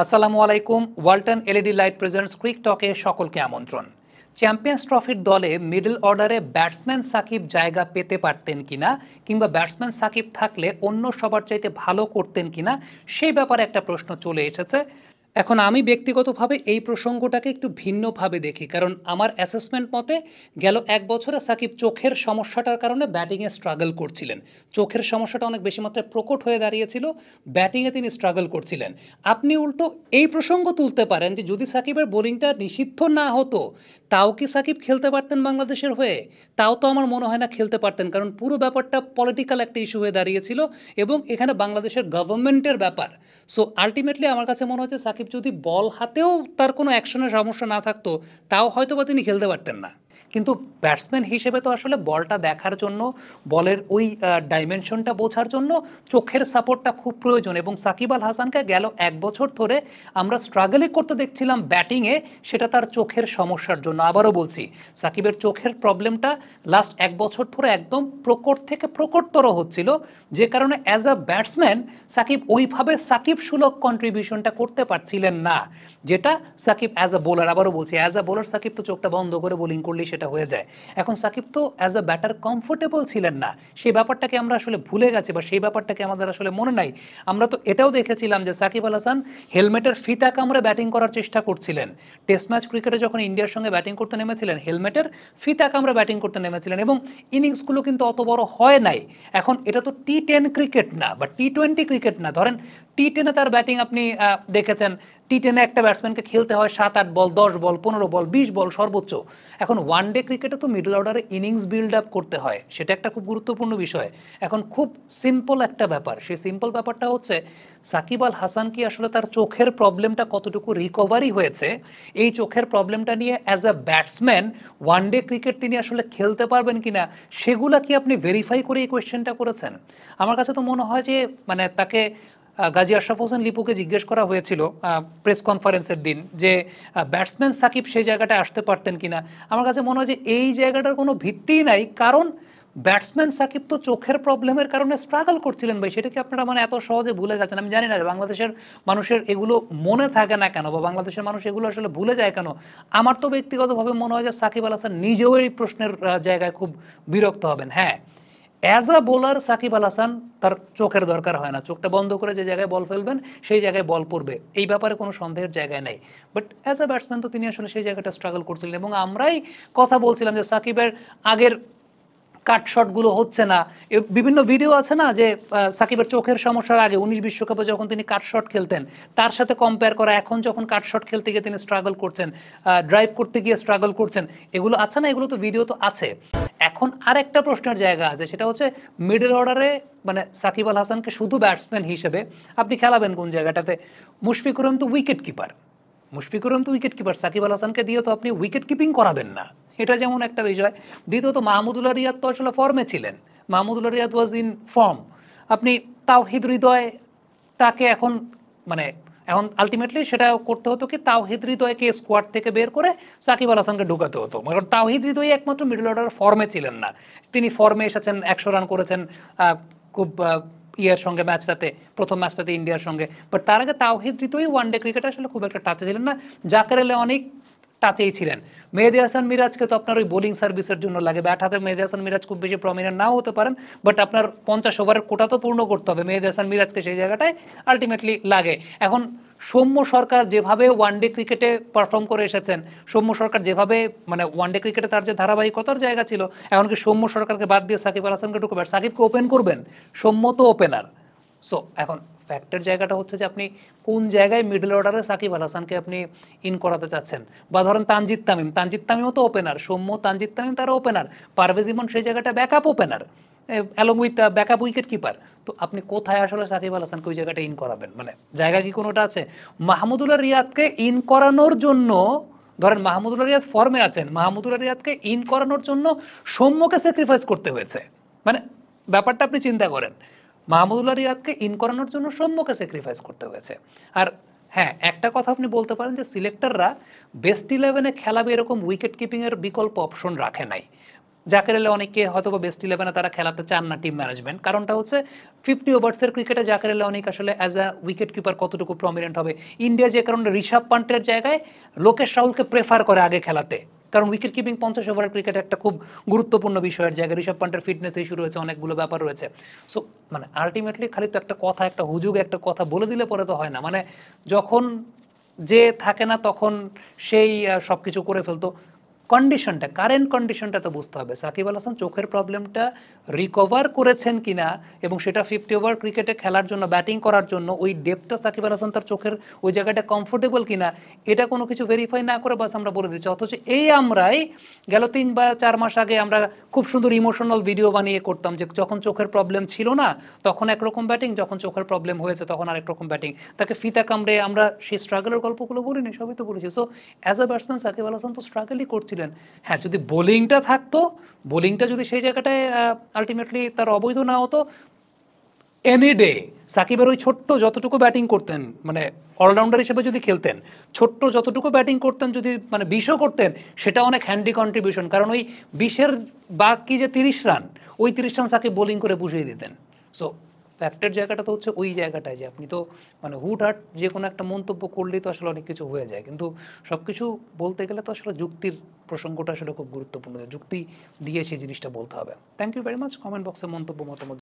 আসসালামু আলাইকুম। Walton LED light presents ক্রিক টকে সকলকে আমন্ত্রণ। চ্যাম্পিয়ন্স ট্রফির দলে মিডল অর্ডারে ব্যাটসম্যান সাকিব জায়গা পেতে পারতেন কিনা, কিংবা ব্যাটসম্যান সাকিব থাকলে অন্য সবার চাইতে ভালো করতেন কিনা, সেই ব্যাপারে একটা প্রশ্ন চলে এসেছে। এখন আমি ব্যক্তিগতভাবে এই প্রসঙ্গটাকে একটু ভিন্নভাবে দেখি, কারণ আমার অ্যাসেসমেন্ট মতে গেল এক বছরে সাকিব চোখের সমস্যাটার কারণে ব্যাটিংয়ে স্ট্রাগল করছিলেন। চোখের সমস্যাটা অনেক বেশি মাত্রায় প্রকট হয়ে দাঁড়িয়েছিল, ব্যাটিংয়ে তিনি স্ট্রাগল করছিলেন। আপনি উল্টো এই প্রসঙ্গ তুলতে পারেন যে যদি সাকিবের বোলিংটা নিষিদ্ধ না হতো, তাও কি সাকিব খেলতে পারতেন বাংলাদেশের হয়ে? তাও তো আমার মনে হয় না খেলতে পারতেন, কারণ পুরো ব্যাপারটা পলিটিক্যাল একটা ইস্যু হয়ে দাঁড়িয়েছিল এবং এখানে বাংলাদেশের গভর্নমেন্টের ব্যাপার। সো আলটিমেটলি আমার কাছে মনে হচ্ছে সাকিব যদি বল হাতেও তার কোনো অ্যাকশনের সমস্যা না থাকতো, তাও হয়তো বা তিনি খেলতে পারতেন না। কিন্তু ব্যাটসম্যান হিসেবে তো আসলে বলটা দেখার জন্য, বলের ওই ডাইমেনশনটা বোঝার জন্য চোখের সাপোর্টটা খুব প্রয়োজন। এবং সাকিব আল হাসানকে গেল এক বছর ধরে আমরা স্ট্রাগলই করতে দেখছিলাম ব্যাটিংয়ে, সেটা তার চোখের সমস্যার জন্য। আবারও বলছি, সাকিবের চোখের প্রবলেমটা লাস্ট এক বছর ধরে একদম প্রকট থেকে প্রকটতর হচ্ছিল, যে কারণে অ্যাজ আ ব্যাটসম্যান সাকিব ওইভাবে সাকিব সুলভ কন্ট্রিবিউশনটা করতে পারছিলেন না, যেটা সাকিব অ্যাজ আ বোলার। আবারও বলছি, অ্যাজ আ বোলার সাকিব তো চোখটা বন্ধ করে বোলিং করলেই সেটা হয়ে যায়। এখন সাকিব তো অ্যাজ আ ব্যাটার কমফোর্টেবল ছিলেন না, সেই ব্যাপারটাকে আমরা আসলে ভুলে গেছি, বা সেই ব্যাপারটাকে আমাদের আসলে মনে নাই। আমরা তো এটাও দেখেছিলাম যে সাকিব আল হাসান হেলমেটের ফিতা কামড়ে ব্যাটিং করার চেষ্টা করছিলেন। টেস্ট ম্যাচ ক্রিকেটে যখন ইন্ডিয়ার সঙ্গে ব্যাটিং করতে নেমেছিলেন, হেলমেটের ফিতা কামড়ে ব্যাটিং করতে নেমেছিলেন, এবং ইনিংসগুলো কিন্তু অত বড় হয় নাই। এখন এটা তো T10 ক্রিকেট না বা T20 ক্রিকেট না। ধরেন T10-এ তার ব্যাটিং আপনি দেখেছেন, T10-এ একটা ব্যাটসম্যানকে খেলতে হয় 7-8 বল, 10 বল, 15 বল, 20 বল সর্বোচ্চ। এখন ওয়ান ডে ক্রিকেটে তো মিডল অর্ডারে ইনিংস বিল্ড আপ করতে হয়, সেটা একটা খুব গুরুত্বপূর্ণ বিষয়। এখন খুব সিম্পল একটা ব্যাপার, সেই সিম্পল ব্যাপারটা হচ্ছে সাকিব আল হাসান কি আসলে তার চোখের প্রবলেমটা কতটুকু রিকভারি হয়েছে, এই চোখের প্রবলেমটা নিয়ে as a batsman one day cricket তিনি আসলে খেলতে পারবেন কিনা, সেগুলা কি আপনি ভেরিফাই করে এই কোয়েশ্চেনটা করেছেন? আমার কাছে তো মনে হয় যে মানে তাকে গাজী আশরাফ হোসেন লিপুকে জিজ্ঞেস করা হয়েছিল প্রেস কনফারেন্সের দিন যে ব্যাটসম্যান সাকিব সেই জায়গাটায় আসতে পারতেন কিনা। আমার কাছে মনে হয় যে এই জায়গাটার কোনো ভিত্তিই নাই, কারণ ব্যাটসম্যান সাকিব তো চোখের প্রবলেমের কারণে স্ট্রাগল করছিলেন। ভাই, সেটা কি আপনারা মানে এত সহজে ভুলে গেছেন? আমি জানি না বাংলাদেশের মানুষের এগুলো মনে থাকে না কেন, বা বাংলাদেশের মানুষ এগুলো আসলে ভুলে যায় কেন। আমার তো ব্যক্তিগতভাবে মনে হয় যে সাকিব আল হাসান নিজেও এই প্রশ্নের জায়গায় খুব বিরক্ত হবেন। হ্যাঁ, as a bowler Shakib Al Hasan তার চোখের দরকার হয় না, চোখটা বন্ধ করে যে জায়গায় বল ফেলবেন সেই জায়গায় বল পড়বে, এই ব্যাপারে কোনো সন্দেহের জায়গায় নেই। বাট অ্যাজ আ ব্যাটসম্যান তো তিনি আসলে সেই জায়গাটা স্ট্রাগল করছিলেন, এবং আমরাই কথা বলছিলাম যে সাকিবের আগের কাট শটগুলো হচ্ছে না। বিভিন্ন ভিডিও আছে না যে সাকিবের চোখের সমস্যার আগে 19 বিশ্বকাপে যখন তিনি কাট শট খেলতেন, তার সাথে কম্পেয়ার করা, এখন যখন কাট শট খেলতে গিয়ে তিনি স্ট্রাগল করছেন, ড্রাইভ করতে গিয়ে স্ট্রাগল করছেন, এগুলো আছে না, এগুলো তো ভিডিও তো আছে। এখন আরেকটা প্রশ্নের জায়গা আছে, সেটা হচ্ছে মিডল অর্ডারে মানে সাকিব আল হাসানকে শুধু ব্যাটসম্যান হিসেবে আপনি খেলাবেন কোন জায়গাটাতে? মুশফিকুর রহিম তো উইকেট কিপার, মুশফিকুর রহিম তো উইকেট কিপার, সাকিব আল হাসানকে দিয়ে তো আপনি উইকেট কিপিং করাবেন না, এটা যেমন একটা বিষয়। দ্বিতীয়ত মাহমুদুল্লাহ রিয়াদ তো আসলে ফর্মে ছিলেন, Mahmudullah Riyad was in form. আপনি তাওহিদ হৃদয়, তাকে এখন মানে এখন আলটিমেটলি সেটা করতে হতো কি, তাওহিদ হৃদয়কে স্কোয়াড থেকে বের করে সাকিব আল হাসানকে ঢুকাতে হতো, কারণ তাওহিদ হৃদয় একমাত্র মিডল অর্ডার ফর্মে ছিলেন না। তিনি ফর্মে এসেছেন, 100 রান করেছেন খুব ইয়ের সঙ্গে ম্যাচটাতে, প্রথম ম্যাচটাতে ইন্ডিয়ার সঙ্গে। বাট তার আগে তাওহিদ হৃদয় ওয়ান ডে ক্রিকেটে আসলে খুব একটা টাচে ছিলেন না, জাকের আলী অনেক টাচেই ছিলেন। মেহেদী হাসান মিরাজকে তো আপনার ওই বোলিং সার্ভিসের জন্য লাগে, ব্যাট হাতে মেহেদী হাসান মিরাজ খুব বেশি প্রমিনেন্ট নাও হতে পারেন, বাট আপনার 50 ওভারের কোটা তো পূর্ণ করতে হবে, মেহেদী হাসান মিরাজকে সেই জায়গাটায় আলটিমেটলি লাগে। এখন সৌম্য সরকার যেভাবে ওয়ান ডে ক্রিকেটে পারফর্ম করে এসেছেন, সৌম্য সরকার যেভাবে মানে ওয়ান ডে ক্রিকেটে তার যে ধারাবাহিকতার জায়গা ছিল, এমনকি সৌম্য সরকারকে বাদ দিয়ে সাকিব আল হাসানকে ঢুকবেন, সাকিবকে ওপেন করবেন, সৌম্য তো ওপেনার। সো এখন ফ্যাক্টের জায়গাটা হচ্ছে যে আপনি কোন জায়গায় মিডল অর্ডারে সাকিব আল হাসানকে আপনি ইন করাতে চাচ্ছেন। বা ধরেন তানজিদ তামিম, তানজিদ তামিমও তো ওপেনার, সৌম্য তানজিদ তামিম তারা ওপেনার, পারভেজ ইমন সেই জায়গাটা backup opener along with backup wicket keeper. তো আপনি কোথায় আসলে সাকিব আল হাসানকে ওই জায়গাটা ইন করাবেন? মানে জায়গা কি কোনোটা আছে? মাহমুদুল্লাহ রিয়াদকে ইন করানোর জন্য, ধরেন মাহমুদুল্লাহ রিয়াদ ফর্মে আছেন, মাহমুদুল্লাহ রিয়াদকে ইন করানোর জন্য সৌম্যকে স্যাক্রিফাইস করতে হয়েছে। মানে ব্যাপারটা আপনি চিন্তা করেন, মাহমুদুল্লাহ রিয়াদকে ইন করানোর জন্য সৌম্যকে স্যাক্রিফাইস করতে হয়েছে। আর হ্যাঁ, একটা কথা আপনি বলতে পারেন যে সিলেক্টররা বেস্ট 11-এ খেলাবে এরকম উইকেট কিপিংয়ের বিকল্প অপশন রাখে নাই। জাকের আলী অনেককে হয়তো বা বেস্ট ইলেভেনে তারা খেলাতে চান না টিম ম্যানেজমেন্ট, কারণটা হচ্ছে 50 ওভার্সের ক্রিকেটে জাকের আলী অনেক আসলে অ্যাজ আ উইকেট কিপার কতটুকু প্রমিনেন্ট হবে। ইন্ডিয়া যে কারণে ঋষভ পান্টের জায়গায় লোকেশ রাহুলকে প্রেফার করে আগে খেলাতে, কারণ উইকেট কিপিং 50 ওভারের ক্রিকেট একটা খুব গুরুত্বপূর্ণ বিষয়ের জায়গা। ঋষভ পান্টের ফিটনেস ইস্যু রয়েছে, অনেকগুলো ব্যাপার রয়েছে। সো মানে আলটিমেটলি খালি তো একটা কথা, একটা হুজুগ একটা কথা বলে দিলে পরে তো হয় না। মানে যখন যে থাকে না তখন সেই সব কিছু করে ফেলতো। কন্ডিশনটা, কারেন্ট কন্ডিশনটা তো বুঝতে হবে। সাকিব আল হাসান চোখের প্রবলেমটা রিকভার করেছেন কিনা, এবং সেটা 50 ওভার ক্রিকেটে খেলার জন্য, ব্যাটিং করার জন্য ওই ডেপটা সাকিব আল হাসান তার চোখের ওই জায়গাটা কমফোর্টেবল কিনা, এটা কোনো কিছু ভেরিফাই না করে বাস আমরা বলে দিচ্ছি। অথচ এই আমরাই গেল 3 বা 4 মাস আগে আমরা খুব সুন্দর ইমোশনাল ভিডিও বানিয়ে করতাম যে যখন চোখের প্রবলেম ছিল না তখন একরকম ব্যাটিং, যখন চোখের প্রবলেম হয়েছে তখন আরেক রকম ব্যাটিং। তাকে ফিতা কামড়ে আমরা সেই স্ট্রাগলের গল্পগুলো বলিনি, সবই তো বলেছি। So as a batsman Shakib Al Hasan তো স্ট্রাগলই করছিলেন। হ্যাঁ, যদি বোলিংটা থাকতো, বোলিংটা যদি সেই জায়গাটায় আলটিমেটলি তার অবৈধ না হতো, এনি ডে সাকিবের ওই ছোট্ট যতটুকু ব্যাটিং করতেন, মানে অলরাউন্ডার হিসেবে যদি খেলতেন, ছোট্ট যতটুকু ব্যাটিং করতেন, যদি মানে 20ও করতেন, সেটা অনেক হ্যান্ডি কন্ট্রিবিউশন। কারণ ওই 20-এর বাকি যে 30 রান, ওই 30 রান সাকিব বোলিং করে বুঝিয়ে দিতেন। সো ফ্যাক্টের জায়গাটা তো হচ্ছে ওই জায়গাটায় যে আপনি তো মানে হুটহাট যে কোনো একটা মন্তব্য করলেই তো আসলে অনেক কিছু হয়ে যায়। কিন্তু সব কিছু বলতে গেলে তো আসলে যুক্তির প্রসঙ্গটা আসলে খুব গুরুত্বপূর্ণ, যুক্তি দিয়ে সেই জিনিসটা বলতে হবে। Thank you very much. Comment বক্সে মন্তব্য মতামত